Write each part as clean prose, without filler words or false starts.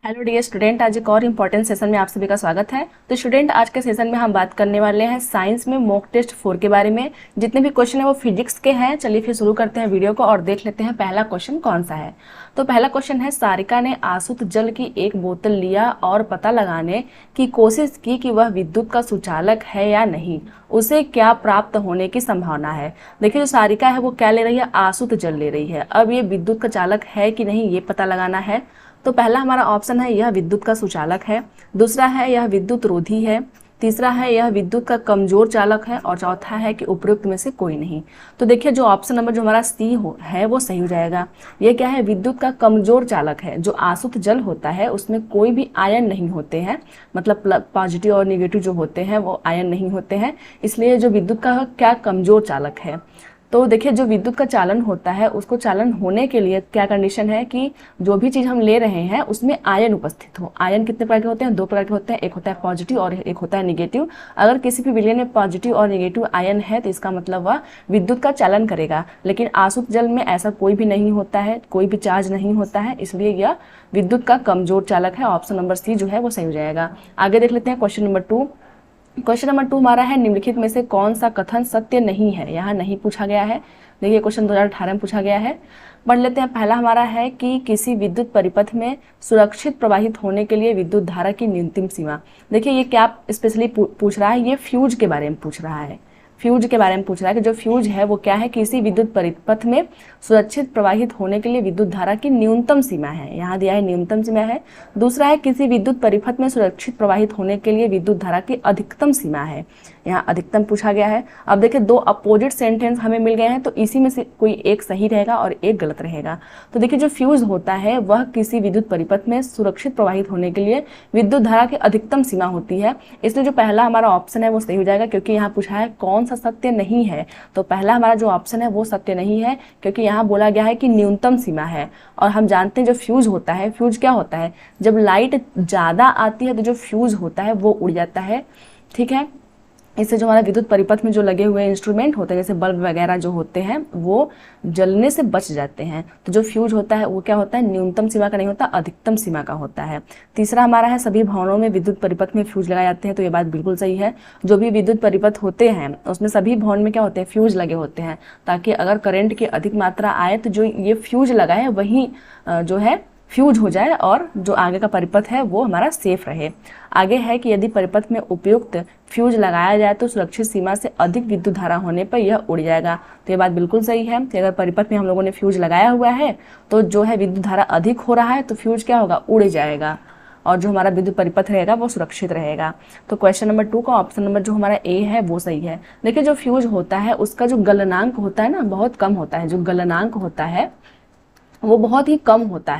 Hello dear student, आज एक और इम्पॉर्टेंट सेशन में आप सभी का स्वागत है। तो स्टूडेंट, आज के सेशन में हम बात करने वाले हैं साइंस में मॉक टेस्ट 4 के बारे में। जितने भी क्वेश्चन है वो फिजिक्स के हैं। चलिए फिर शुरू करते हैं वीडियो को और देख लेते हैं पहला क्वेश्चन कौन सा है। तो पहला क्वेश्चन है, सारिका ने आसुत जल की एक बोतल लिया और पता लगाने की कोशिश की कि वह विद्युत का सुचालक है या नहीं, उसे क्या प्राप्त होने की संभावना है। देखिए, जो सारिका है वो क्या ले रही है, आसुत जल ले रही है। अब ये विद्युत का चालक है कि नहीं ये पता लगाना है। तो पहला हमारा ऑप्शन है यह विद्युत का सुचालक है, दूसरा है यह विद्युत रोधी है, तीसरा है यह विद्युत का कमजोर चालक है और चौथा है कि उपयुक्त में से कोई नहीं। तो देखिए, जो ऑप्शन नंबर जो हमारा सी है वो सही हो जाएगा। ये क्या है, विद्युत का कमजोर चालक है। जो आसुत जल होता है उसमें कोई भी आयन नहीं होते हैं, मतलब पॉजिटिव और निगेटिव जो होते हैं वो आयन नहीं होते हैं, इसलिए जो विद्युत का क्या कमजोर चालक है। तो देखिए, जो विद्युत का चालन होता है उसको चालन होने के लिए क्या कंडीशन है कि जो भी चीज़ हम ले रहे हैं उसमें आयन उपस्थित हो। आयन कितने प्रकार के होते हैं, 2 प्रकार के होते हैं, एक होता है पॉजिटिव और एक होता है निगेटिव। अगर किसी भी विलयन में पॉजिटिव और निगेटिव आयन है तो इसका मतलब वह विद्युत का चालन करेगा। लेकिन आसुत जल में ऐसा कोई भी नहीं होता है, कोई भी चार्ज नहीं होता है, इसलिए यह विद्युत का कमजोर चालक है। ऑप्शन नंबर सी जो है वो सही हो जाएगा। आगे देख लेते हैं क्वेश्चन नंबर 2। क्वेश्चन नंबर 2 हमारा है, निम्नलिखित में से कौन सा कथन सत्य नहीं है। यहाँ नहीं पूछा गया है। देखिए, क्वेश्चन 2018 में पूछा गया है। पढ़ लेते हैं। पहला हमारा है कि किसी विद्युत परिपथ में सुरक्षित प्रवाहित होने के लिए विद्युत धारा की न्यूनतम सीमा। देखिए, ये क्या स्पेशली पूछ रहा है, ये फ्यूज के बारे में पूछ रहा है। फ्यूज के बारे में पूछ रहा है कि जो फ्यूज है वो क्या है, किसी विद्युत परिपथ में सुरक्षित प्रवाहित होने के लिए विद्युत धारा की न्यूनतम सीमा है। यहाँ दिया है न्यूनतम सीमा है। दूसरा है, किसी विद्युत परिपथ में सुरक्षित प्रवाहित होने के लिए विद्युत धारा की अधिकतम सीमा है। यहाँ अधिकतम पूछा गया है। अब देखिए, 2 अपोजिट सेंटेंस हमें मिल गए हैं, तो इसी में से कोई एक सही रहेगा और एक गलत रहेगा। तो देखिए, जो फ्यूज होता है वह किसी विद्युत परिपथ में सुरक्षित प्रवाहित होने के लिए विद्युत धारा की अधिकतम सीमा होती है। इसलिए जो पहला हमारा ऑप्शन है वो सही हो जाएगा, क्योंकि यहाँ पूछा है कौन सा सत्य नहीं है। तो पहला हमारा जो ऑप्शन है वो सत्य नहीं है, क्योंकि यहाँ बोला गया है कि न्यूनतम सीमा है। और हम जानते हैं जो फ्यूज होता है, फ्यूज क्या होता है, जब लाइट ज़्यादा आती है तो जो फ्यूज होता है वो उड़ जाता है। ठीक है, इससे जो हमारा विद्युत परिपथ में जो लगे हुए इंस्ट्रूमेंट होते हैं जैसे बल्ब वगैरह जो होते हैं वो जलने से बच जाते हैं। तो जो फ्यूज होता है वो क्या होता है, न्यूनतम सीमा का नहीं होता, अधिकतम सीमा का होता है। तीसरा हमारा है, सभी भवनों में विद्युत परिपथ में फ्यूज लगाए जाते हैं। तो ये बात बिल्कुल सही है। जो भी विद्युत परिपथ होते हैं उसमें सभी भवन में क्या होते हैं, फ्यूज लगे होते हैं, ताकि अगर करंट की अधिक मात्रा आए तो जो ये फ्यूज लगा है वही जो है फ्यूज हो जाए और जो आगे का परिपथ है वो हमारा सेफ रहे। आगे है कि यदि परिपथ में उपयुक्त फ्यूज लगाया जाए तो सुरक्षित सीमा से अधिक विद्युत धारा होने पर यह उड़ जाएगा। तो ये बात बिल्कुल सही है कि अगर परिपथ में हम लोगों ने फ्यूज लगाया हुआ है तो जो है विद्युत धारा अधिक हो रहा है तो फ्यूज क्या होगा, उड़ जाएगा और जो हमारा विद्युत परिपथ रहेगा वो सुरक्षित रहेगा। तो क्वेश्चन नंबर 2 का ऑप्शन नंबर जो हमारा ए है वो सही है। देखिए, जो फ्यूज होता है उसका जो गलनांक होता है ना बहुत कम होता है। जो गलनांक होता है वो बहुत ही कम होता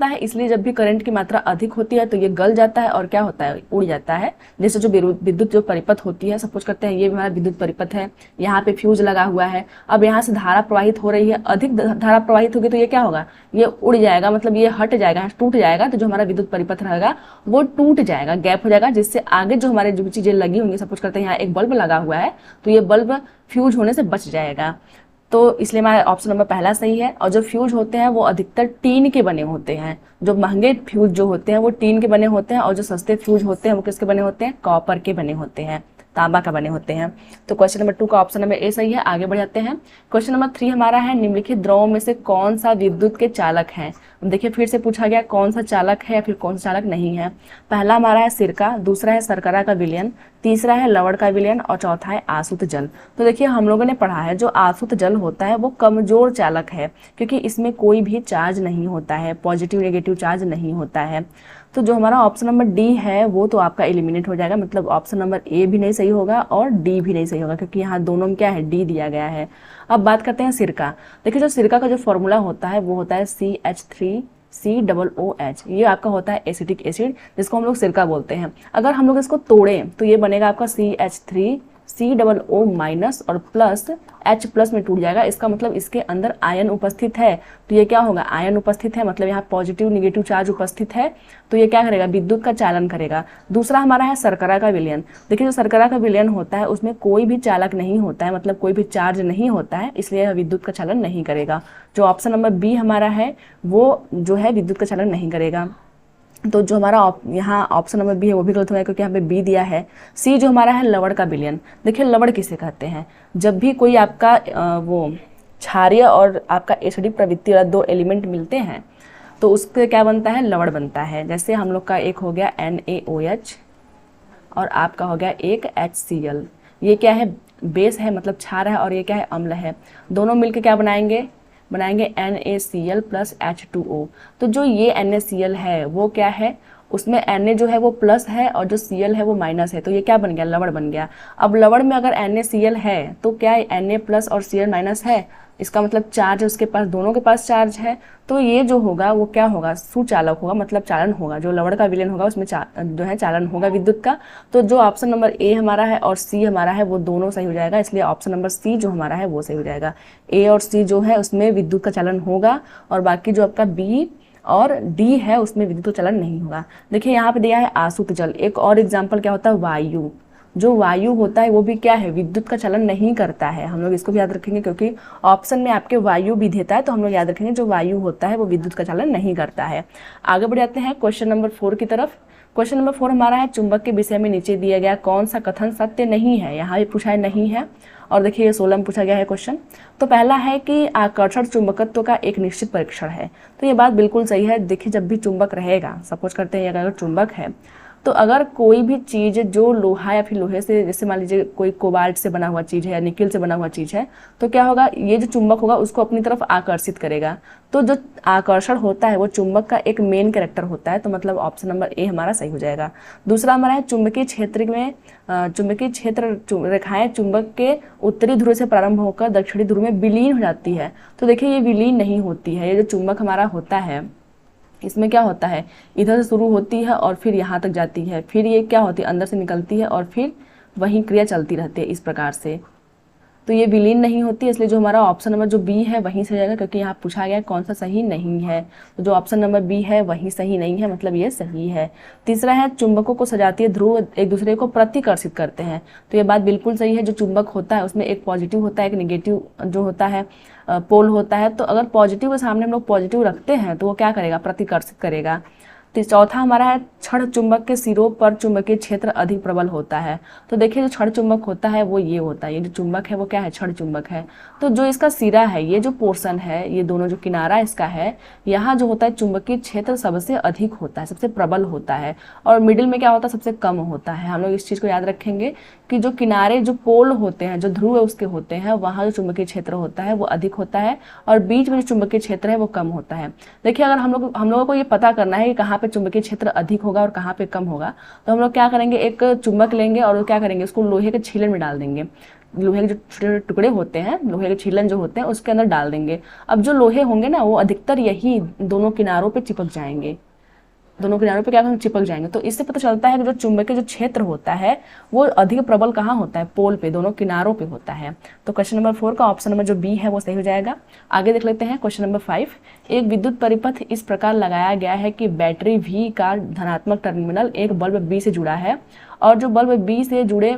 है, इसलिए जब भी करंट की मात्रा अधिक होती है तो ये गल जाता है और क्या होता है, उड़ जाता है। जैसे जो विद्युत जो परिपथ होती है, सपोज करते हैं ये हमारा विद्युत परिपथ है, यहाँ पे फ्यूज लगा हुआ है। अब यहाँ से धारा प्रवाहित हो रही है, अधिक धारा प्रवाहित होगी तो ये क्या होगा, ये उड़ जाएगा, मतलब ये हट जाएगा, टूट जाएगा। तो जो हमारा विद्युत परिपथ रहेगा वो टूट जाएगा, गैप हो जाएगा, जिससे आगे जो हमारे जो चीजें लगी होंगी, सपोज करते हैं यहाँ एक बल्ब लगा हुआ है तो ये बल्ब फ्यूज होने से बच जाएगा। तो इसलिए हमारा ऑप्शन नंबर पहला सही है। और जो फ्यूज होते हैं वो अधिकतर टीन के बने होते हैं। जो महंगे फ्यूज जो होते हैं वो टीन के बने होते हैं और जो सस्ते फ्यूज होते हैं वो किसके बने होते हैं, कॉपर के बने होते हैं, तांबा का बने होते हैं। तो क्वेश्चन नंबर 2 का ऑप्शन नंबर ए सही है। आगे बढ़ जाते हैं। क्वेश्चन नंबर 3 हमारा है, निम्नलिखित द्रवों में से कौन सा विद्युत के चालक है। देखिए, फिर से पूछा गया कौन सा चालक है या फिर कौन सा चालक नहीं है। पहला हमारा है सिरका, दूसरा है शर्करा का विलयन, तीसरा है लवण का विलयन और चौथा है आसुत जल। तो देखिए, हम लोगों ने पढ़ा है जो आसुत जल होता है वो कमजोर चालक है, क्योंकि इसमें कोई भी चार्ज नहीं होता है, पॉजिटिव नेगेटिव चार्ज नहीं होता है। तो जो हमारा ऑप्शन नंबर डी है वो तो आपका एलिमिनेट हो जाएगा, मतलब ऑप्शन नंबर ए भी नहीं सही होगा और डी भी नहीं सही होगा, क्योंकि यहाँ दोनों में क्या है, डी दिया गया है। अब बात करते हैं सिरका। देखिए, जो सिरका का जो फॉर्मूला होता है वो होता है CH3COOH। ये आपका होता है एसिटिक एसिड, जिसको हम लोग सिरका बोलते हैं। अगर हम लोग इसको तोड़ें तो ये बनेगा आपका CH3COO- और प्लस H+ में टूट जाएगा। इसका मतलब इसके अंदर आयन उपस्थित है। तो ये क्या होगा, आयन उपस्थित है, मतलब यहाँ पॉजिटिव निगेटिव चार्ज उपस्थित है, तो ये क्या करेगा, विद्युत का चालन करेगा। दूसरा हमारा है शर्करा का विलयन। देखिए, जो शर्करा का विलयन होता है उसमें कोई भी चालक नहीं होता है, मतलब कोई भी चार्ज नहीं होता है, इसलिए यह विद्युत का चालन नहीं करेगा। जो ऑप्शन नंबर बी हमारा है वो जो है विद्युत का चालन नहीं करेगा। तो जो हमारा यहाँ ऑप्शन नंबर बी है वो भी गलत हो गया, क्योंकि यहाँ पे बी दिया है। सी जो हमारा है लवण का विलयन। देखिए लवण किसे कहते हैं, जब भी कोई आपका वो क्षारीय और आपका एसिडिक प्रवृत्ति वाला दो एलिमेंट मिलते हैं तो उसके क्या बनता है, लवण बनता है। जैसे हम लोग का एक हो गया NaOH और आपका हो गया एक HCl। ये क्या है, बेस है मतलब क्षार है, और ये क्या है, अम्ल है। दोनों मिलकर क्या बनाएंगे NaCl प्लस H2O। तो जो ये NaCl है वो क्या है, उसमें Na जो है वो प्लस है और जो Cl है वो माइनस है, तो ये क्या बन गया, लवण बन गया। अब लवण में अगर NaCl है तो क्या Na प्लस और Cl माइनस है, इसका मतलब चार्ज है उसके पास, दोनों के पास चार्ज है। तो ये जो होगा वो क्या होगा, सुचालक होगा, मतलब चालन होगा। जो लवण का विलयन होगा उसमें जो है चालन होगा विद्युत का। तो जो ऑप्शन नंबर ए हमारा है और सी हमारा है वो दोनों सही हो जाएगा, इसलिए ऑप्शन नंबर सी जो हमारा है वो सही हो जाएगा। ए और सी जो है उसमें विद्युत का चालन होगा, और बाकी जो आपका बी और डी है उसमें विद्युत का चालन नहीं होगा। देखिए यहाँ पे दिया है आसुत जल। एक और एग्जाम्पल क्या होता है, वायु। जो वायु होता है वो भी क्या है, विद्युत का चलन नहीं करता है। हम लोग इसको भी याद रखेंगे, क्योंकि ऑप्शन में आपके वायु भी देता है, तो हम लोग याद रखेंगे जो वायु होता है वो विद्युत का चलन नहीं करता है। आगे बढ़ जाते हैं क्वेश्चन नंबर 4 की तरफ। क्वेश्चन नंबर 4 हमारा है चुंबक के विषय में नीचे दिया गया कौन सा कथन सत्य नहीं है। यहाँ भी पूछा है नहीं है, और देखिए ये 16 में पूछा गया है क्वेश्चन। तो पहला है कि आकर्षण चुंबकत्व का एक निश्चित परीक्षण है। तो ये बात बिल्कुल सही है। देखिए जब भी चुंबक रहेगा, सपोज करते हैं अगर चुंबक है, तो अगर कोई भी चीज़ जो लोहा या फिर लोहे से, जैसे मान लीजिए कोई कोबाल्ट से बना हुआ चीज़ है या निकिल से बना हुआ चीज़ है, तो क्या होगा, ये जो चुंबक होगा उसको अपनी तरफ आकर्षित करेगा। तो जो आकर्षण होता है वो चुंबक का एक मेन कैरेक्टर होता है, तो मतलब ऑप्शन नंबर ए हमारा सही हो जाएगा। दूसरा हमारा है चुंबकीय क्षेत्र में चुंबकीय क्षेत्र रेखाएं चुंबक के उत्तरी ध्रुव से प्रारंभ होकर दक्षिणी ध्रुव में विलीन हो जाती है। तो देखिए ये विलीन नहीं होती है। ये जो चुंबक हमारा होता है इसमें क्या होता है, इधर से शुरू होती है और फिर यहाँ तक जाती है, फिर ये क्या होती है, अंदर से निकलती है और फिर वही क्रिया चलती रहती है इस प्रकार से। तो ये विलीन नहीं होती, इसलिए जो हमारा ऑप्शन नंबर जो बी है वहीं से जाएगा, क्योंकि यहाँ पूछा गया है कौन सा सही नहीं है। तो जो ऑप्शन नंबर बी है वही सही नहीं है, मतलब ये सही है। तीसरा है चुंबकों को सजातीय ध्रुव एक दूसरे को प्रतिकर्षित करते हैं। तो ये बात बिल्कुल सही है। जो चुंबक होता है उसमें एक पॉजिटिव होता है, एक निगेटिव जो होता है पोल होता है। तो अगर पॉजिटिव के सामने हम लोग पॉजिटिव रखते हैं तो वो क्या करेगा, प्रतिकर्षित करेगा। तो चौथा हमारा है क्षण चुंबक के सिरों पर चुंबकीय क्षेत्र अधिक प्रबल होता है। तो देखिए जो क्षण चुंबक होता है वो ये होता है, ये जो चुंबक है वो क्या है, क्षण चुंबक है। तो जो इसका सिरा है, ये जो पोर्शन है, ये दोनों जो किनारा इसका है, यहाँ जो होता है चुंबकीय क्षेत्र सबसे अधिक होता है, सबसे प्रबल होता है, और मिडिल में क्या होता है, सबसे कम होता है। हम लोग इस चीज़ को याद रखेंगे कि जो किनारे जो पोल होते हैं, जो ध्रुव है उसके होते हैं, वहाँ जो चुंबकीय क्षेत्र होता है वो अधिक होता है, और बीच में जो चुंबकीय क्षेत्र है वो कम होता है। देखिए अगर हम लोगों को ये पता करना है कि कहाँ पे चुंबकीय क्षेत्र अधिक होगा और कहाँ पे कम होगा, तो हम लोग क्या करेंगे, एक चुंबक लेंगे और क्या करेंगे, उसको लोहे के छीलन में डाल देंगे। लोहे के जो छोटे छोटे टुकड़े होते हैं, लोहे के छीलन जो होते हैं उसके अंदर डाल देंगे। अब जो लोहे होंगे ना वो अधिकतर यही दोनों किनारों पे चिपक जाएंगे, दोनों किनारों पे क्या करेंगे, चिपक जाएंगे। तो इससे पता चलता है कि जो चुंबकीय जो क्षेत्र होता है वो अधिक प्रबल कहाँ होता है, पोल पे, दोनों किनारों पे होता है। तो क्वेश्चन नंबर 4 का ऑप्शन नंबर जो बी है वो सही हो जाएगा। आगे देख लेते हैं क्वेश्चन नंबर 5। एक विद्युत परिपथ इस प्रकार लगाया गया है कि बैटरी V का धनात्मक टर्मिनल एक बल्ब B से जुड़ा है और जो बल्ब B से जुड़े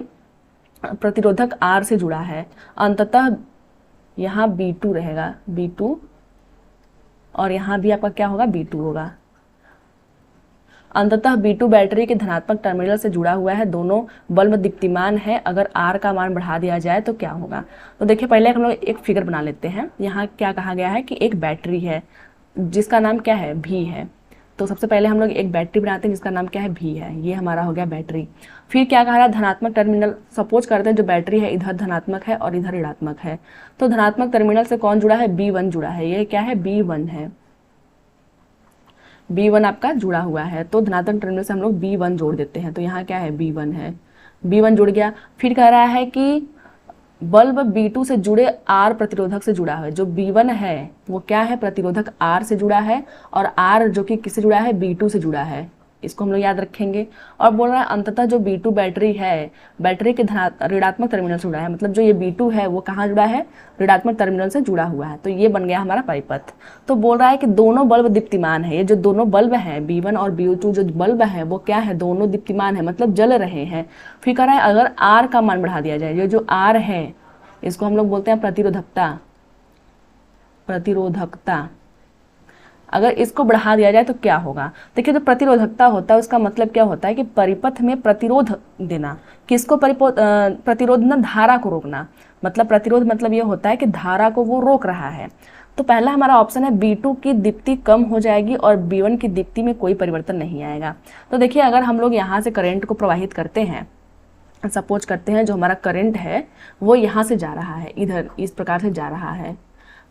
प्रतिरोधक R से जुड़ा है। अंततः यहाँ B2 रहेगा, B2, और यहाँ भी आपका क्या होगा, B2 होगा। अंततः B2 बैटरी के धनात्मक टर्मिनल से जुड़ा हुआ है, दोनों बल्ब दीप्तिमान है। अगर R का मान बढ़ा दिया जाए तो क्या होगा। तो देखिए पहले हम लोग एक फिगर बना लेते हैं। यहाँ क्या कहा गया है कि एक बैटरी है जिसका नाम क्या है, V है। तो सबसे पहले हम लोग एक बैटरी बनाते हैं जिसका नाम क्या है, V है। ये हमारा हो गया बैटरी। फिर क्या कहा रहा है, धनात्मक टर्मिनल। सपोज करते हैं जो बैटरी है इधर धनात्मक है और इधर ऋणात्मक है, तो धनात्मक टर्मिनल से कौन जुड़ा है, B1 जुड़ा है। ये क्या है, B1 है, B1 आपका जुड़ा हुआ है। तो धनात्मक टर्मिनल से हम लोग B1 जोड़ देते हैं, तो यहाँ क्या है, B1 है, B1 जुड़ गया। फिर कह रहा है कि बल्ब B2 से जुड़े R प्रतिरोधक से जुड़ा है। जो B1 है वो क्या है, प्रतिरोधक R से जुड़ा है, और R जो कि किससे जुड़ा है, B2 से जुड़ा है। इसको हम लोग याद रखेंगे। और बोल रहा है अंततः जो B2 बैटरी है, बैटरी के ऋणात्मक टर्मिनल से जुड़ा है। मतलब जो ये B2 है वो कहाँ जुड़ा है, ऋणात्मक टर्मिनल से जुड़ा हुआ है। तो ये बन गया हमारा परिपथ। तो बोल रहा है कि दोनों बल्ब दीप्तिमान है। ये जो दोनों बल्ब हैं B1 और B2 जो बल्ब है वो क्या है, दोनों दीप्तिमान है, मतलब जल रहे हैं। फिर कह रहा है अगर R का मान बढ़ा दिया जाए, ये जो R है इसको हम लोग बोलते हैं प्रतिरोधकता, प्रतिरोधकता। अगर इसको बढ़ा दिया जाए तो क्या होगा। देखिए जो प्रतिरोधकता होता है उसका मतलब क्या होता है कि परिपथ में प्रतिरोध देना। किसको प्रतिरोध ना, धारा को रोकना। मतलब प्रतिरोध मतलब ये होता है कि धारा को वो रोक रहा है। तो पहला हमारा ऑप्शन है B2 की दीप्ति कम हो जाएगी और B1 की दीप्ति में कोई परिवर्तन नहीं आएगा। तो देखिए अगर हम लोग यहाँ से करंट को प्रवाहित करते हैं, सपोज करते हैं जो हमारा करंट है वो यहाँ से जा रहा है, इधर इस प्रकार से जा रहा है,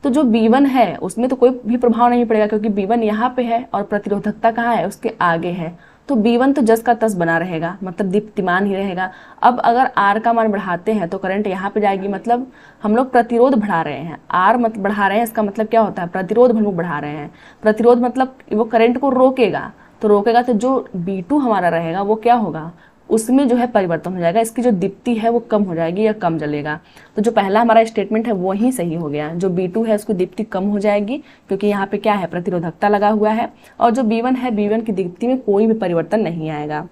तो जो B1 है उसमें तो कोई भी प्रभाव नहीं पड़ेगा क्योंकि B1 यहाँ पे है और प्रतिरोधकता कहाँ है, उसके आगे है। तो B1 तो जस का तस बना रहेगा, मतलब दीप्तिमान ही रहेगा। अब अगर R का मान बढ़ाते हैं तो करंट यहाँ पे जाएगी, मतलब हम लोग प्रतिरोध बढ़ा रहे हैं। R मत बढ़ा रहे हैं, इसका मतलब क्या होता है, प्रतिरोध हम लोग बढ़ा रहे हैं। प्रतिरोध मतलब वो करंट को रोकेगा, तो रोकेगा तो जो B2 हमारा रहेगा वो क्या होगा, उसमें जो है परिवर्तन हो जाएगा, इसकी जो दीप्ति है वो कम हो जाएगी या कम जलेगा। तो जो पहला हमारा स्टेटमेंट है वो ही सही हो गया। जो B2 है उसकी दीप्ति कम हो जाएगी क्योंकि यहाँ पे क्या है, प्रतिरोधकता लगा हुआ है। और जो B1 है, B1 की दीप्ति में कोई भी परिवर्तन नहीं आएगा।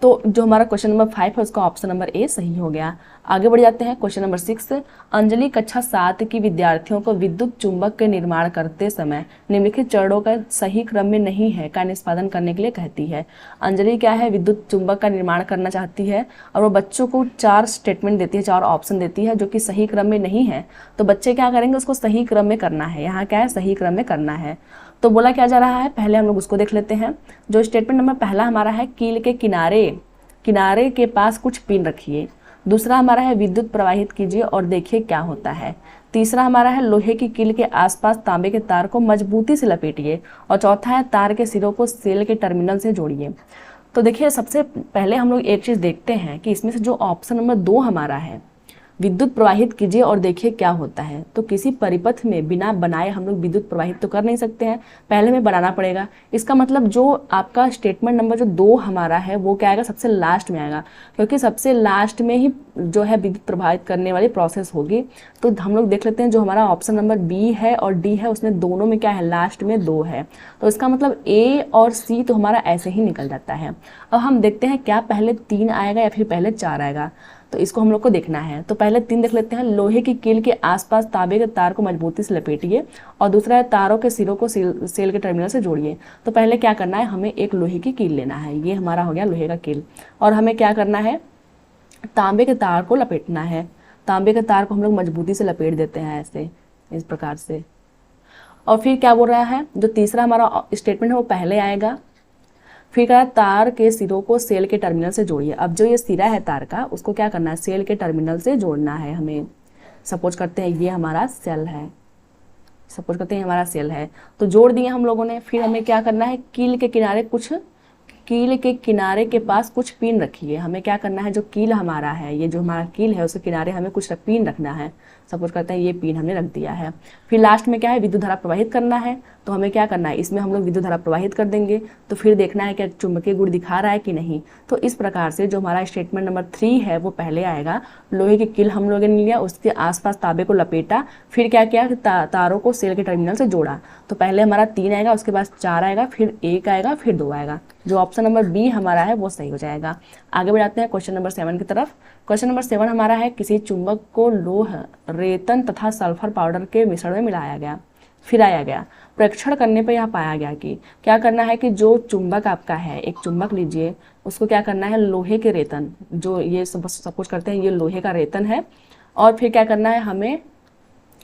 तो जो हमारा क्वेश्चन नंबर 5 है उसका ऑप्शन नंबर ए सही हो गया। आगे बढ़ जाते हैं क्वेश्चन नंबर 6। अंजलि कक्षा 7 की विद्यार्थियों को विद्युत चुंबक के निर्माण करते समय निम्नलिखित चरणों का सही क्रम में नहीं है का निष्पादन करने के लिए कहती है। अंजलि क्या है, विद्युत चुंबक का निर्माण करना चाहती है और वो बच्चों को 4 स्टेटमेंट देती है, 4 ऑप्शन देती है जो कि सही क्रम में नहीं है। तो बच्चे क्या करेंगे, उसको सही क्रम में करना है। यहाँ क्या है, सही क्रम में करना है। तो बोला क्या जा रहा है, पहले हम लोग उसको देख लेते हैं। जो स्टेटमेंट नंबर पहला हमारा है, कील के किनारे के पास कुछ पिन रखिए। दूसरा हमारा है, विद्युत प्रवाहित कीजिए और देखिए क्या होता है। तीसरा हमारा है, लोहे की कील के आसपास तांबे के तार को मजबूती से लपेटिए। और चौथा है, तार के सिरों को सेल के टर्मिनल से जोड़िए। तो देखिए सबसे पहले हम लोग एक चीज़ देखते हैं कि इसमें से जो ऑप्शन नंबर 2 हमारा है, विद्युत प्रवाहित कीजिए और देखिए क्या होता है, तो किसी परिपथ में बिना बनाए हम लोग विद्युत प्रवाहित तो कर नहीं सकते हैं, पहले में बनाना पड़ेगा। इसका मतलब जो आपका स्टेटमेंट नंबर जो 2 हमारा है वो क्या आएगा, सबसे लास्ट में आएगा, क्योंकि सबसे लास्ट में ही जो है विद्युत प्रवाहित करने वाली प्रोसेस होगी। तो हम लोग देख लेते हैं जो हमारा ऑप्शन नंबर बी है और डी है उसमें दोनों में क्या है, लास्ट में 2 है। तो इसका मतलब ए और सी तो हमारा ऐसे ही निकल जाता है। अब हम देखते हैं क्या पहले 3 आएगा या फिर पहले 4 आएगा, तो इसको हम लोग को देखना है। तो पहले 3 देख लेते हैं। लोहे की कील के आसपास तांबे के तार को मजबूती से लपेटिए और दूसरा है, तारों के सिरों को सेल के टर्मिनल से जोड़िए। तो पहले क्या करना है, हमें एक लोहे की कील लेना है, ये हमारा हो गया लोहे का कील, और हमें क्या करना है, तांबे के तार को लपेटना है। तांबे के तार को हम लोग मजबूती से लपेट देते हैं ऐसे, इस प्रकार से। और फिर क्या बोल रहा है, जो तीसरा हमारा स्टेटमेंट है वो पहले आएगा। फिर कहा, तार के सिरों को सेल के टर्मिनल से जोड़िए। अब जो ये सिरा है तार का, उसको क्या करना है, सेल के टर्मिनल से जोड़ना है हमें। सपोज करते हैं ये हमारा सेल है, सपोज करते हैं हमारा सेल है, तो जोड़ दिए हम लोगों ने। फिर हमें क्या करना है, कील के किनारे के पास कुछ पिन रखिए। हमें क्या करना है, जो कील हमारा है, ये जो हमारा कील है उसके किनारे हमें कुछ पिन रखना है। सपोज करते हैं ये पिन हमने रख दिया है। फिर लास्ट में क्या है, विद्युत धारा प्रवाहित करना है। तो हमें क्या करना है, इसमें हम लोग विद्युत धारा प्रवाहित कर देंगे। तो फिर देखना है क्या चुंबकीय गुण दिखा रहा है कि नहीं। तो इस प्रकार से जो हमारा स्टेटमेंट नंबर 3 है वो पहले आएगा। लोहे की कील हम लोगों ने लिया, उसके आसपास तांबे को लपेटा, फिर क्या किया, तारों को सेल के टर्मिनल से जोड़ा। तो पहले हमारा 3 आएगा, उसके बाद 4 आएगा, फिर 1 आएगा, फिर 2 आएगा। जो ऑप्शन नंबर बी हमारा है वो सही हो जाएगा। आगे बढ़ाते हैं क्वेश्चन नंबर 7 की तरफ। क्वेश्चन नंबर 7 हमारा है, किसी चुंबक को लोह, रेतन तथा सल्फर पाउडर के मिश्रण में फिराया गया। परीक्षण करने पर यह पाया गया कि क्या करना है कि जो चुंबक आपका है, एक चुंबक लीजिए, उसको क्या करना है, लोहे के रेतन, जो ये सपोज करते हैं ये लोहे का रेतन है, और फिर क्या करना है हमें,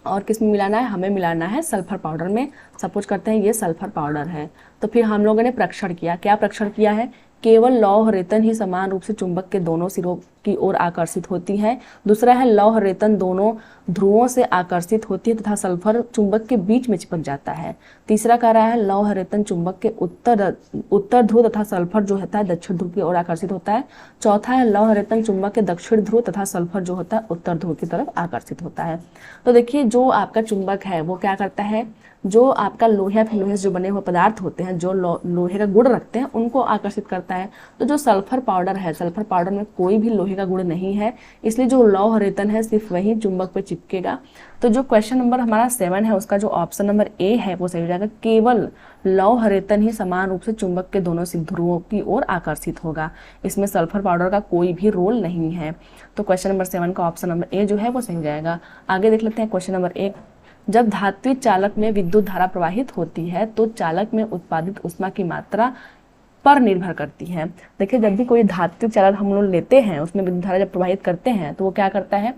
और किस में मिलाना है, हमें मिलाना है सल्फर पाउडर में। सपोज करते हैं ये सल्फर पाउडर है। तो फिर हम लोगों ने परीक्षण किया, क्या परीक्षण किया है, केवल लौह रेतन ही समान रूप से चुंबक के दोनों सिरों की ओर आकर्षित होती है। दूसरा है, लौह रेतन दोनों ध्रुवों से आकर्षित होती है तथा सल्फर चुंबक के बीच में चिपक जाता है। तीसरा कह रहा है, लौह रेतन चुंबक के उत्तर ध्रुव तथा सल्फर जो होता है दक्षिण ध्रुव की ओर आकर्षित होता है। चौथा है, लौह रेतन चुंबक के दक्षिण ध्रुव तथा सल्फर जो होता है उत्तर ध्रुव की तरफ आकर्षित होता है। तो देखिए जो आपका चुंबक है वो क्या करता है, जो आपका लोहे या फिर लोहे से जो बने हुए पदार्थ होते हैं, जो लोहे का गुण रखते हैं, उनको आकर्षित करता है। तो जो सल्फर पाउडर है, सल्फर पाउडर में कोई भी लोहे का गुण नहीं है, इसलिए जो लौह रेतन है सिर्फ वही चुंबक पे चिपकेगा। तो जो क्वेश्चन नंबर हमारा 7 है उसका जो ऑप्शन नंबर ए है वो सही हो जाएगा। केवल लौह रेतन ही समान रूप से चुंबक के दोनों ध्रुवों की ओर आकर्षित होगा, इसमें सल्फर पाउडर का कोई भी रोल नहीं है। तो क्वेश्चन नंबर 7 का ऑप्शन नंबर ए जो है वो सही हो जाएगा। आगे देख लेते हैं क्वेश्चन नंबर 8। जब धात्विक चालक में विद्युत धारा प्रवाहित होती है तो चालक में उत्पादित ऊष्मा की मात्रा पर निर्भर करती है। देखिए, जब भी कोई धात्विक चालक हम लोग लेते हैं, उसमें विद्युत धारा जब प्रवाहित करते हैं तो वो क्या करता है,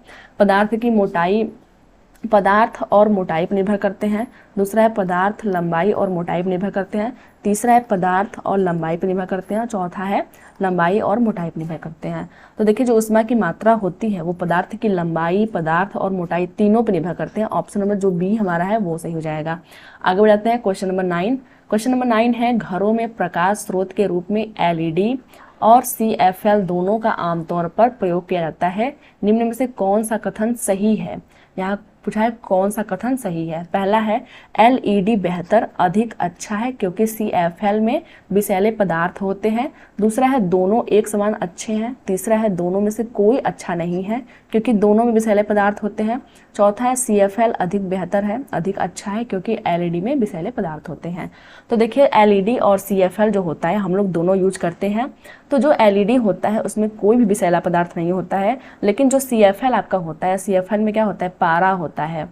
पदार्थ और मोटाई पर निर्भर करते हैं। दूसरा है पदार्थ लंबाई और मोटाई पर निर्भर करते हैं। तीसरा है पदार्थ और लंबाई पर निर्भर करते हैं। चौथा है लंबाई और मोटाई पर निर्भर करते हैं। तो देखिए, जो ऊष्मा की मात्रा होती है वो पदार्थ की लंबाई, पदार्थ और मोटाई तीनों पर निर्भर करते हैं। ऑप्शन नंबर जो बी हमारा है वो सही हो जाएगा। आगे बढ़ जाते हैं क्वेश्चन नंबर 9। क्वेश्चन नंबर 9 है, घरों में प्रकाश स्रोत के रूप में एलईडी और CFL दोनों का आमतौर पर प्रयोग किया जाता है। निम्न में से कौन सा कथन सही है? यहाँ पूछा है कौन सा कथन सही है। पहला है LED बेहतर, अधिक, अच्छा है क्योंकि CFL में विषैले पदार्थ होते हैं। दूसरा है दोनों एक समान अच्छे हैं। तीसरा है दोनों में से कोई अच्छा नहीं है क्योंकि दोनों में विषैले पदार्थ होते हैं। चौथा है CFL अधिक बेहतर है, अधिक अच्छा है क्योंकि LED में विषैले पदार्थ होते हैं। तो देखिए, LED और CFL जो होता है हम लोग दोनों यूज करते हैं। तो जो LED होता है उसमें कोई भी विषैला पदार्थ नहीं होता है, लेकिन जो CFL आपका होता है, CFL में क्या होता है, पारा होता है,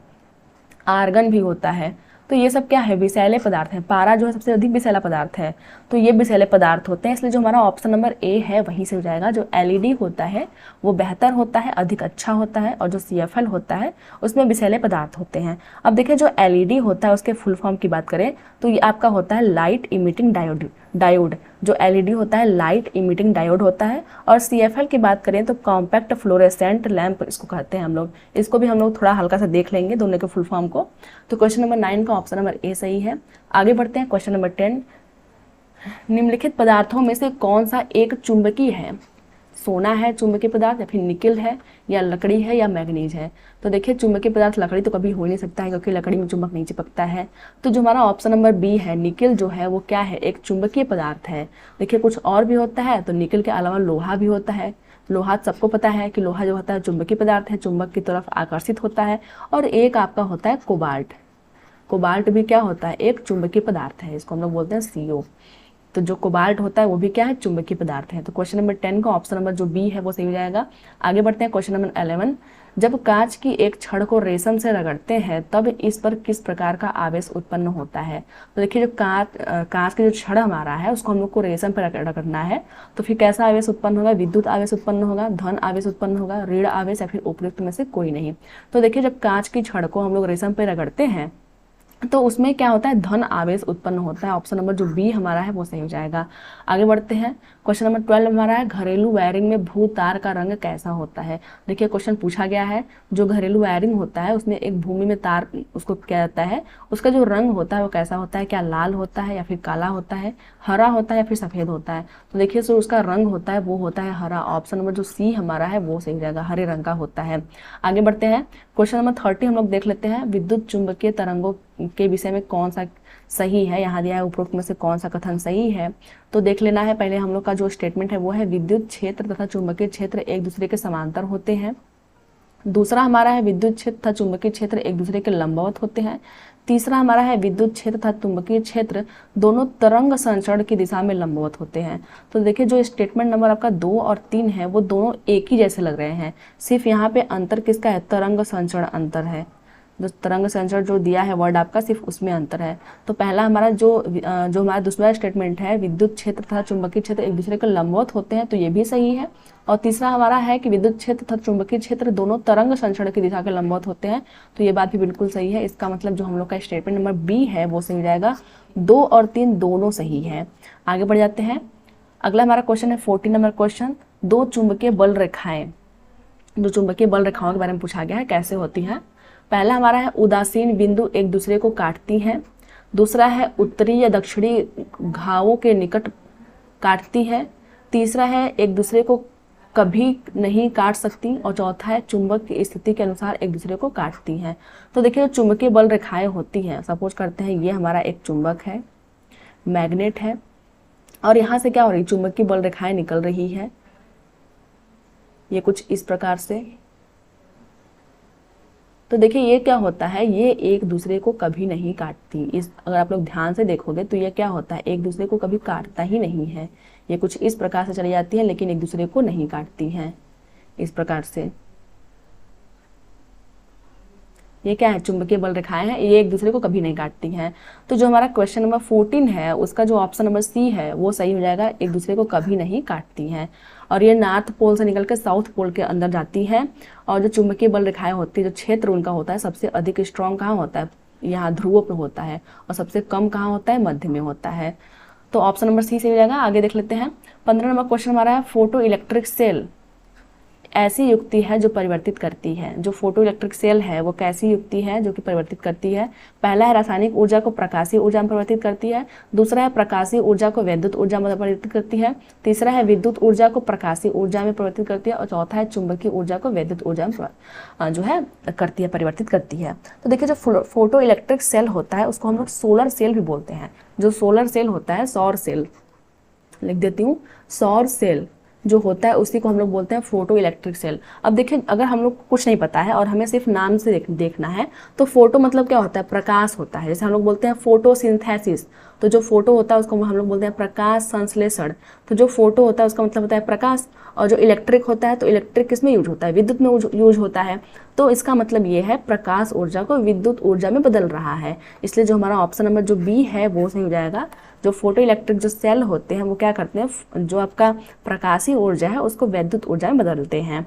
आर्गन भी होता है। तो ये सब क्या है, विषैले पदार्थ हैं। पारा जो है सबसे अधिक विषैला पदार्थ है, तो ये विषैले पदार्थ होते हैं। इसलिए जो हमारा ऑप्शन नंबर ए है वहीं से हो जाएगा। जो LED होता है वो बेहतर होता है, अधिक अच्छा होता है, और जो CFL होता है उसमें विषैले पदार्थ होते हैं। अब देखिए, जो LED होता है उसके फुल फॉर्म की बात करें तो ये आपका होता है लाइट इमिटिंग डायोड। जो LED होता है लाइट इमिटिंग डायोड होता है। और CFL की बात करें तो कॉम्पैक्ट फ्लोरेसेंट लैंप इसको कहते हैं हम लोग। इसको भी हम लोग थोड़ा हल्का सा देख लेंगे दोनों के फुल फॉर्म को। तो क्वेश्चन नंबर 9 का ऑप्शन नंबर ए सही है। आगे बढ़ते हैं क्वेश्चन नंबर 10। निम्नलिखित पदार्थों में से कौन सा एक चुंबकीय है? सोना है चुंबकीय पदार्थ, या फिर निकिल है, या लकड़ी है, या मैग्नीज है? तो देखिए, चुंबकीय पदार्थ लकड़ी तो कभी हो ही नहीं सकता है क्योंकि लकड़ी में चुंबक नहीं चिपकता है। तो जो हमारा ऑप्शन नंबर बी है, निकिल जो है वो क्या है, एक चुंबकीय पदार्थ है। देखिए, कुछ और भी होता है, तो निकिल के अलावा लोहा भी होता है। लोहा सबको पता है कि लोहा जो होता है चुंबकीय पदार्थ है, चुंबक की तरफ आकर्षित होता है। और एक आपका होता है कोबाल्ट। कोबाल्ट भी क्या होता है, एक चुंबकीय पदार्थ है, इसको हम लोग बोलते हैं CO। तो जो कोबाल्ट होता है वो भी क्या है, चुंबकीय पदार्थ है। तो क्वेश्चन नंबर 10 का ऑप्शन नंबर जो बी है वो सही हो जाएगा। आगे बढ़ते हैं क्वेश्चन नंबर 11। जब कांच की एक छड़ को रेशम से रगड़ते हैं तब इस पर किस प्रकार का आवेश उत्पन्न होता है? तो देखिए, जो कांच की जो छड़ हमारा है उसको हम लोग को रेशम पर रगड़ना है, तो फिर कैसा आवेश उत्पन्न होगा? विद्युत आवेश उत्पन्न होगा, धन आवेश उत्पन्न होगा, ऋण आवेश, या फिर उपयुक्त में से कोई नहीं। तो देखिए, जब कांच की छड़ को हम लोग रेशम पर रगड़ते हैं तो उसमें क्या होता है, धन आवेश उत्पन्न होता है। ऑप्शन नंबर जो बी हमारा है वो सही हो जाएगा। आगे बढ़ते हैं, क्वेश्चन नंबर 12 हमारा है, घरेलू वायरिंग में भू तार का रंग कैसा होता है? देखिए, क्वेश्चन पूछा गया है, जो घरेलू वायरिंग होता है उसमें एक भूमि में तार, उसको क्या जाता है, उसका जो रंग होता है वो कैसा होता है? क्या लाल होता है, या फिर काला होता है, हरा होता है, या फिर सफेद होता है? तो देखिए, जो उसका रंग होता है वो होता है हरा। ऑप्शन नंबर जो सी हमारा है वो सही हो जाएगा, हरे रंग का होता है। आगे बढ़ते हैं, क्वेश्चन नंबर 30 हम लोग देख लेते हैं, विद्युत चुंबकीय तरंगों के विषय में कौन सा सही है? यहाँ दिया है उपरोक्त में से कौन सा कथन सही है? तो देख लेना है। पहले हम लोग का जो स्टेटमेंट है वो है, विद्युत क्षेत्र तथा चुंबकीय क्षेत्र एक दूसरे के समांतर होते हैं। दूसरा हमारा है, विद्युत क्षेत्र तथा चुंबकीय क्षेत्र एक दूसरे के लंबवत होते हैं। तीसरा हमारा है, विद्युत क्षेत्र तथा चुंबकीय क्षेत्र दोनों तरंग संचरण की दिशा में लंबवत होते हैं। तो देखिए, जो स्टेटमेंट नंबर आपका 2 और 3 है वो दोनों एक ही जैसे लग रहे हैं, सिर्फ यहाँ पे अंतर किसका है, तरंग संचरण अंतर है। जो तरंग संचरण जो दिया है वर्ड आपका, सिर्फ उसमें अंतर है। तो पहला हमारा जो हमारा दूसरा स्टेटमेंट है, विद्युत क्षेत्र तथा चुंबकीय क्षेत्र एक दूसरे के लंबवत होते हैं, तो ये भी सही है। और तीसरा हमारा है कि विद्युत क्षेत्र तथा चुंबकीय क्षेत्र दोनों तरंग संचरण की दिशा के लंबवत होते हैं, तो ये बात भी बिल्कुल सही है। इसका मतलब जो हम लोग का स्टेटमेंट नंबर बी है वो सही हो जाएगा। 2 और 3 दोनों सही है। आगे बढ़ जाते हैं, अगला हमारा क्वेश्चन है 14 नंबर क्वेश्चन, दो चुंबकीय बल रेखाएं, जो चुंबकीय बल रेखाओं के बारे में पूछा गया है, कैसे होती हैं? पहला हमारा है, उदासीन बिंदु एक दूसरे को काटती हैं। दूसरा है, उत्तरी या दक्षिणी घावों के निकट काटती है। तीसरा है, एक दूसरे को कभी नहीं काट सकती। और चौथा है, चुंबक की स्थिति के अनुसार एक दूसरे को काटती हैं। तो देखिए, जो चुंबकीय बल रेखाएं होती हैं, सपोज करते हैं ये हमारा एक चुंबक है, मैग्नेट है, और यहाँ से क्या हो रही है, चुंबकीय बल रेखाएं निकल रही है, ये कुछ इस प्रकार से। तो देखिए, ये क्या होता है, ये एक दूसरे को कभी नहीं काटती। इस अगर आप लोग ध्यान से देखोगे तो ये क्या होता है, एक दूसरे को कभी काटता ही नहीं है। ये कुछ इस प्रकार से चली जाती है लेकिन एक दूसरे को नहीं काटती हैं, इस प्रकार से। ये क्या है, चुंबकीय बल रेखाएं हैं, ये एक दूसरे को कभी नहीं काटती हैं। तो जो हमारा क्वेश्चन नंबर 14 है उसका जो ऑप्शन नंबर सी है वो सही हो जाएगा, एक दूसरे को कभी नहीं काटती हैं। और ये नॉर्थ पोल से निकल के साउथ पोल के अंदर जाती है। और जो चुंबकीय बल रेखाएं होती है, जो क्षेत्र उनका होता है, सबसे अधिक स्ट्रॉन्ग कहाँ होता है, यहाँ ध्रुवों पे होता है, और सबसे कम कहाँ होता है, मध्य में होता है। तो ऑप्शन नंबर सी सही हो जाएगा। आगे देख लेते हैं 15 नंबर क्वेश्चन हमारा है, फोटो इलेक्ट्रिक सेल ऐसी युक्ति है जो परिवर्तित करती है। जो फोटो इलेक्ट्रिक सेल है वो कैसी युक्ति है जो कि परिवर्तित करती है। पहला है रासायनिक ऊर्जा को प्रकाशीय ऊर्जा में परिवर्तित करती है। दूसरा है प्रकाशीय ऊर्जा को विद्युत ऊर्जा में परिवर्तित करती है। तीसरा है विद्युत ऊर्जा को प्रकाशीय ऊर्जा में परिवर्तित करती है। और चौथा है चुंबकीय ऊर्जा को विद्युत ऊर्जा में जो है करती है, परिवर्तित करती है। तो देखिए जो फोटो इलेक्ट्रिक सेल होता है उसको हम लोग सोलर सेल भी बोलते हैं। जो सोलर सेल होता है, सौर सेल लिख देती हूँ, सौर सेल जो होता है उसी को हम लोग बोलते हैं फोटो इलेक्ट्रिक सेल। अब देखिए अगर हम लोग को कुछ नहीं पता है और हमें सिर्फ नाम से देखना है तो फोटो मतलब क्या होता है, प्रकाश होता है। जैसे हम लोग बोलते हैं फोटोसिंथेसिस, तो जो फोटो होता है उसको हम लोग बोलते हैं प्रकाश संश्लेषण। तो जो फोटो होता है उसका मतलब होता है प्रकाश, और जो इलेक्ट्रिक होता है तो इलेक्ट्रिक किस में यूज होता है, विद्युत में यूज होता है। तो इसका मतलब ये है प्रकाश ऊर्जा को विद्युत ऊर्जा में बदल रहा है। इसलिए जो हमारा ऑप्शन नंबर जो बी है वो सही हो जाएगा। जो फोटो इलेक्ट्रिक जो सेल होते हैं वो क्या करते हैं, जो आपका प्रकाशीय ऊर्जा है उसको विद्युत ऊर्जा में बदलते हैं।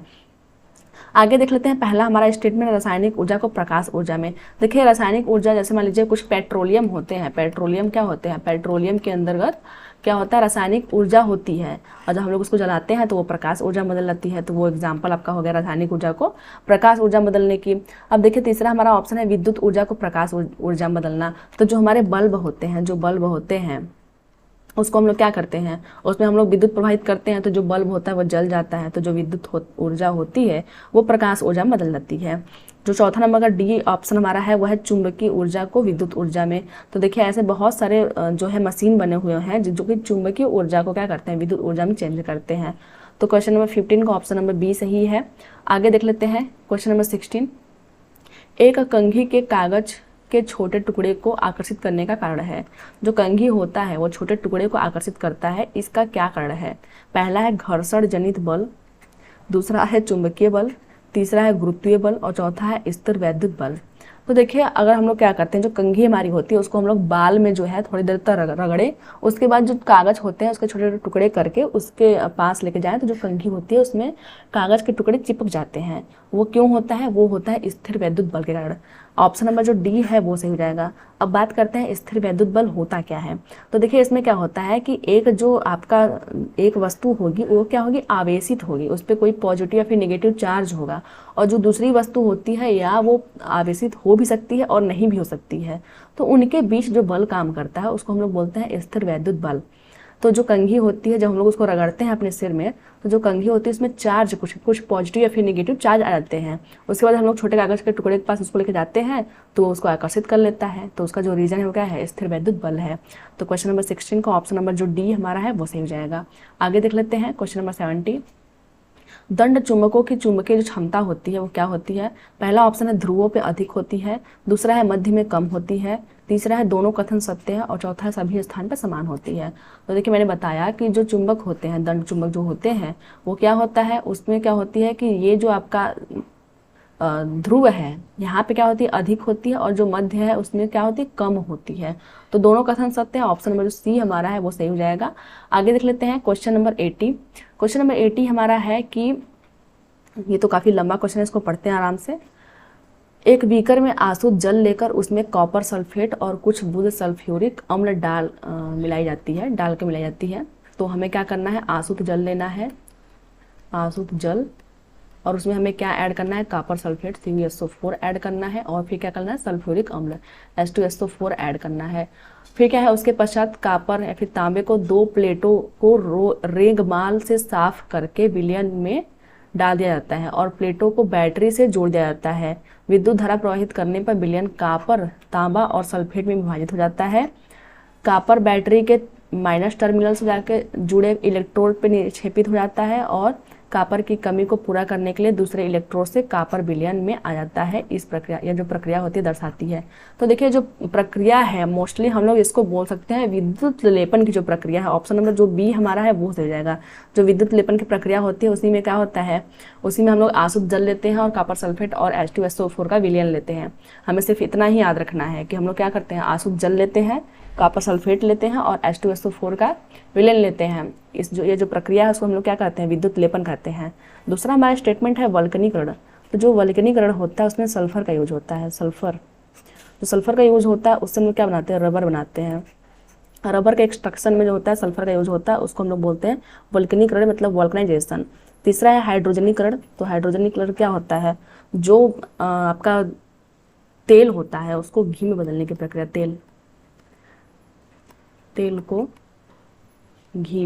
आगे देख लेते हैं पहला हमारा स्टेटमेंट, रासायनिक ऊर्जा को प्रकाश ऊर्जा में। देखिए रासायनिक ऊर्जा जैसे मान लीजिए कुछ पेट्रोलियम होते हैं, पेट्रोलियम क्या होते हैं, पेट्रोलियम के अंतर्गत क्या होता है, रासायनिक ऊर्जा होती है, और जब हम लोग उसको जलाते हैं तो वो प्रकाश ऊर्जा बदल जाती है। तो वो एग्जाम्पल आपका हो गया रासायनिक ऊर्जा को प्रकाश ऊर्जा बदलने की। अब देखिए तीसरा हमारा ऑप्शन है विद्युत ऊर्जा को प्रकाश ऊर्जा में बदलना। तो जो हमारे बल्ब होते हैं, जो बल्ब होते हैं उसको हम लोग क्या करते हैं, उसमें हम लोग विद्युत प्रवाहित करते हैं तो जो बल्ब होता है वो जल जाता है। तो जो विद्युत ऊर्जा होती है वो प्रकाश ऊर्जा में बदल जाती है। जो चौथा नंबर का डी ऑप्शन हमारा है वह है चुंबकीय ऊर्जा को विद्युत ऊर्जा में। तो देखिए ऐसे बहुत सारे जो है मशीन बने हुए हैं जो कि चुंबकीय ऊर्जा को क्या करते हैं, विद्युत ऊर्जा में चेंज करते हैं। तो क्वेश्चन नंबर 15 का ऑप्शन नंबर बी सही है। आगे देख लेते हैं क्वेश्चन नंबर 16, एक कंघी के कागज के छोटे टुकड़े को आकर्षित करने का कारण है। जो कंघी होता है वो छोटे टुकड़े को आकर्षित करता है, इसका क्या कारण है। पहला है घर्षण जनित बल, दूसरा है चुंबकीय बल, तीसरा है गुरुत्वीय बल, और चौथा है स्थिर वैद्युत बल। तो देखिए अगर हम लोग क्या करते हैं, जो कंघी हमारी होती है उसको हम लोग बाल में जो है थोड़ी देर तक रगड़े, उसके बाद जो कागज होते हैं उसके छोटे छोटे टुकड़े करके उसके पास लेके जाएं तो जो कंघी होती है उसमें कागज के टुकड़े चिपक जाते हैं। वो क्यों होता है, वो होता है स्थिर वैद्युत बल के कारण। ऑप्शन नंबर जो डी है वो सही हो जाएगा। अब बात करते हैं स्थिर वैद्युत बल होता क्या है। तो देखिए इसमें क्या होता है कि एक जो आपका एक वस्तु होगी वो क्या होगी, आवेशित होगी, उस पर कोई पॉजिटिव या फिर नेगेटिव चार्ज होगा, और जो दूसरी वस्तु होती है या वो आवेशित हो भी सकती है और नहीं भी हो सकती है। तो उनके बीच जो बल काम करता है उसको हम लोग बोलते हैं स्थिर वैद्युत बल। तो जो कंघी होती है जब हम लोग उसको रगड़ते हैं अपने सिर में तो जो कंघी होती है उसमें चार्ज कुछ पॉजिटिव या फिर नेगेटिव चार्ज आ जाते हैं। उसके बाद हम लोग छोटे कागज के टुकड़े के पास उसको लेके जाते हैं तो उसको आकर्षित कर लेता है। तो उसका जो रीजन है वो क्या है, स्थिर वैद्युत बल है। तो क्वेश्चन नंबर 16 का ऑप्शन नंबर जो डी हमारा है वो सही हो जाएगा। आगे देख लेते हैं क्वेश्चन नंबर 70, दंड चुंबकों की चुंबकीय जो क्षमता होती है वो क्या होती है। पहला ऑप्शन है ध्रुवों पे अधिक होती है, दूसरा है मध्य में कम होती है, तीसरा है दोनों कथन सत्य है, और चौथा है सभी स्थान पर समान होती है। तो देखिए मैंने बताया कि जो चुंबक होते हैं, दंड चुंबक जो होते हैं वो क्या होता है, उसमें क्या होती है कि ये जो आपका ध्रुव है यहाँ पे क्या होती है, अधिक होती है, और जो मध्य है उसमें क्या होती है, कम होती है। तो दोनों कथन सत्य है। ऑप्शन नंबर जो सी हमारा है वो सही हो जाएगा। आगे देख लेते हैं क्वेश्चन नंबर 80। क्वेश्चन नंबर 80 हमारा है कि ये तो काफ़ी लंबा क्वेश्चन है, इसको पढ़ते हैं आराम से। एक बीकर में आसुत जल लेकर उसमें कॉपर सल्फेट और कुछ बूंद सल्फ्यूरिक अम्ल डाल के मिलाई जाती है। तो हमें क्या करना है, आसुत जल लेना है, आसुत जल, और उसमें हमें क्या ऐड करना है, कॉपर सल्फेट CuSO4 ऐड करना है, और फिर क्या करना है, सल्फ्यूरिक अम्ल H2SO4 ऐड करना है। फिर क्या है, उसके पश्चात कॉपर या फिर तांबे को 2 प्लेटों को रेगमाल से साफ करके विलयन में डाल दिया जाता है और प्लेटों को बैटरी से जोड़ दिया जाता है। विद्युत धारा प्रवाहित करने पर विलयन कॉपर, तांबा और सल्फेट में विभाजित हो जाता है। कॉपर बैटरी के माइनस टर्मिनल से जाके जुड़े इलेक्ट्रोड पर निक्षेपित हो जाता है और कॉपर की कमी को पूरा करने के लिए दूसरे इलेक्ट्रोड से कॉपर विलयन में आ जाता है। इस प्रक्रिया, यह जो प्रक्रिया होती है दर्शाती है। तो देखिए जो प्रक्रिया है मोस्टली हम लोग इसको बोल सकते हैं विद्युत लेपन की जो प्रक्रिया है। ऑप्शन नंबर जो बी हमारा है वो सही जाएगा। जो विद्युत लेपन की प्रक्रिया होती है उसी में क्या होता है, उसी में हम लोग आसुत जल लेते हैं और कॉपर सल्फेट और H2SO4 का विलयन लेते हैं। हमें सिर्फ इतना ही याद रखना है कि हम लोग क्या करते हैं, आसुत जल लेते हैं, कॉपर सल्फेट लेते हैं और H2SO4 का विलयन लेते हैं। ये जो प्रक्रिया है उसको हम लोग क्या कहते हैं, विद्युत लेपन कहते हैं। दूसरा हमारा स्टेटमेंट है वल्कनीकरण। तो जो वल्कनीकरण होता है उसमें सल्फर का यूज होता है। जो सल्फर का यूज होता है उससे हम लोग क्या बनाते हैं, रबर बनाते हैं। रबर के एक्सट्रक्शन में जो होता है सल्फर का यूज होता है, उसको हम लोग बोलते हैं वल्कनीकरण, मतलब वल्कनाइजेशन। तीसरा है हाइड्रोजनीकरण। तो हाइड्रोजनीकरण क्या होता है, जो आपका तेल होता है उसको घी में बदलने की प्रक्रिया। तेल को घी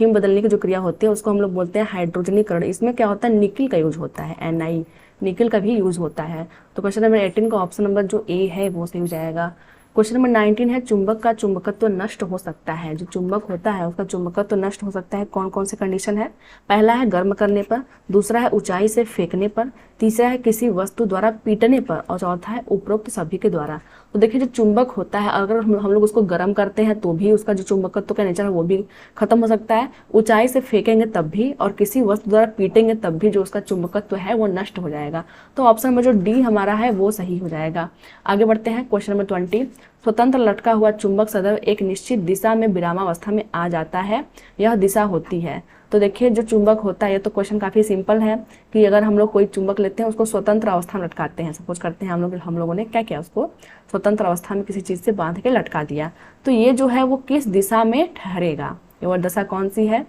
में बदलने की जो क्रिया होती है उसको हम लोग बोलते हैं हाइड्रोजनीकरण। इसमें क्या होता है, निकिल का यूज होता है, Ni निकिल का भी यूज होता है। तो क्वेश्चन नंबर 18 का ऑप्शन नंबर जो ए है वो सही हो जाएगा। क्वेश्चन नंबर 19 है चुंबक का चुंबकत्व नष्ट हो सकता है। जो चुंबक होता है उसका चुंबकत्व नष्ट हो सकता है, कौन कौन से कंडीशन है। पहला है गर्म करने पर, दूसरा है ऊंचाई से फेंकने पर, तीसरा है किसी वस्तु द्वारा पीटने पर और चौथा है उपरोक्त सभी के द्वारा। तो देखिए जो चुंबक होता है अगर हम लोग उसको गर्म करते हैं तो भी उसका जो चुंबकत्व का नेचर है वो भी खत्म हो सकता है, ऊंचाई से फेंकेंगे तब भी, और किसी वस्तु द्वारा पीटेंगे तब भी जो उसका चुंबकत्व है वो नष्ट हो जाएगा। तो ऑप्शन नंबर जो डी हमारा है वो सही हो जाएगा। आगे बढ़ते हैं क्वेश्चन नंबर 20। स्वतंत्र लटका हुआ चुंबक सदैव एक निश्चित दिशा में विरामावस्था में आ जाता है, यह दिशा होती है। तो देखिए जो चुंबक होता है, ये तो क्वेश्चन काफी सिंपल है कि अगर हम लोग कोई चुंबक लेते हैं उसको स्वतंत्र अवस्था में लटकाते हैं। सपोज करते हैं हम लोगों ने क्या किया, उसको स्वतंत्र अवस्था में किसी चीज से बांध के लटका दिया, तो ये जो है वो किस दिशा में ठहरेगा, ये दशा कौन सी है।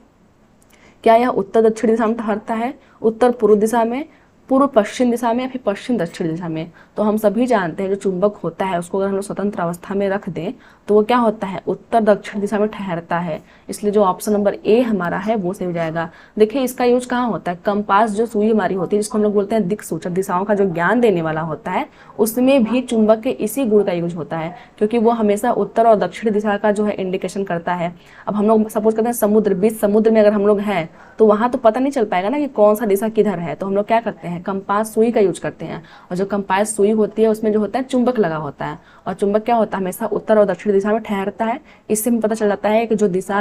क्या यह उत्तर दक्षिण दिशा में ठहरता है, उत्तर पूर्व दिशा में, पूर्व पश्चिम दिशा में, या फिर पश्चिम दक्षिण दिशा में। तो हम सभी जानते हैं जो चुंबक होता है उसको अगर हम लोग स्वतंत्र अवस्था में रख दें तो वो क्या होता है, उत्तर दक्षिण दिशा में ठहरता है। इसलिए जो ऑप्शन नंबर ए हमारा है वो सही हो जाएगा। देखिए इसका यूज कहाँ होता है, कंपास जो सुई हमारी होती है जिसको हम लोग बोलते हैं दिक्सूचक, दिशाओं का जो ज्ञान देने वाला होता है, उसमें भी चुंबक के इसी गुण का यूज होता है, क्योंकि वो हमेशा उत्तर और दक्षिण दिशा का जो है इंडिकेशन करता है। अब हम लोग सपोज करते हैं समुद्र, बीच समुद्र में अगर हम लोग हैं तो वहां तो पता नहीं चल पाएगा ना कि कौन सा दिशा किधर है, तो हम लोग क्या करते हैं, कंपास सुई का यूज करते हैं। और जो कंपास सुई होती है उसमें जो होता है चुंबक लगा होता है, और चुंबक क्या होता है, हमेशा उत्तर और दक्षिण दिशा में ठहरता है। इससे हमें पता चल जाता है कि जो दिशा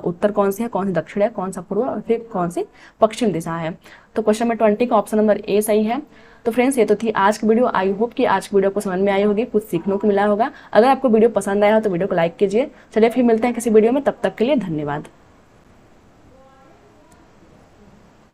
उत्तर कौन सी है, कौन सी दक्षिण है, कौन सा पूर्व और फिर कौन सी पश्चिम दिशा है। तो क्वेश्चन नंबर 20 का ऑप्शन नंबर ए सही है। तो फ्रेंड्स ये तो थी आज की वीडियो। आई होप कि आज की वीडियो को समझ में आई होगी, कुछ सीखने को मिला होगा। अगर आपको वीडियो पसंद आया हो तो वीडियो को लाइक कीजिए। चलिए फिर मिलते हैं किसी वीडियो में, तब तक के लिए धन्यवाद।